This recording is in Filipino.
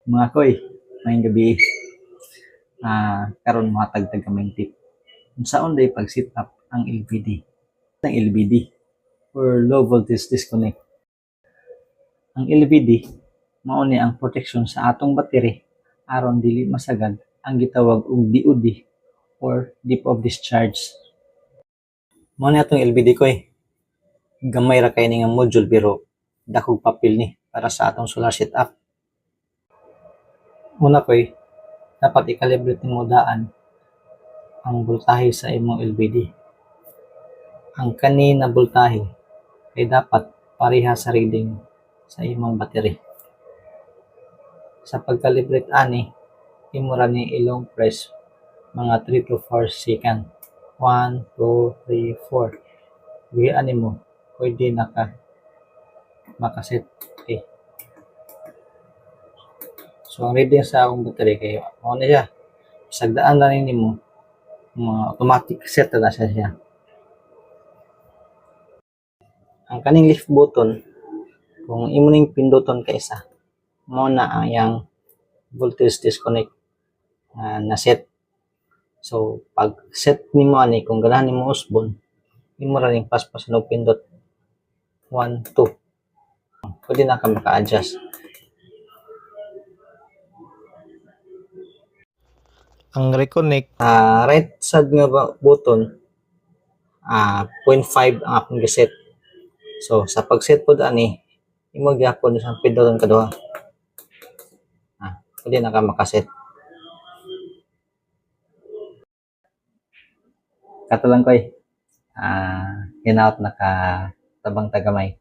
Mga koy, mayong gabi. Karon matagtag kaming tip. Unsaon day pag set up ang LPD? Ang LPD or low voltage disconnect. Ang LPD mao ni ang protection sa atong battery aron dili masagad ang gitawag og DOD or deep of discharge. Mao ni atong LPD koy. Gamay ra kay ni nga module pero dakog papel ni para sa atong solar setup. Una koy, dapat i-calibrate nimo daan ang voltahe sa imong LPD. Ang kani na voltahe ay dapat pareha sa reading sa imong battery. Sa pagkalibrate ani, imo ra ni ilong press mga 3 to 4 second. 1, 2, 3, 4. Buhian nimo, pwede makaset. Okay. So ang reading sa akong battery kay mao na siya. Sagdaan na nimo mga automatic set na siya. Ang kaning lift button, kung imo ning pinduton ka isa, mao na ang yang voltage disconnect na set. So pag set nimo ani, kung ganahan nimo usbon, imo ra ning paspas no pindot 1, 2. Pwede na ka maka-adjust. Ang reconnect, right side nga button, 0.5 ang akong giset. So sa pag-set pod ani, imo gyapon sa pinduton kaduha. Pwede na ka makaset. Kato lang koy. Hinaut naka tabang tagamay.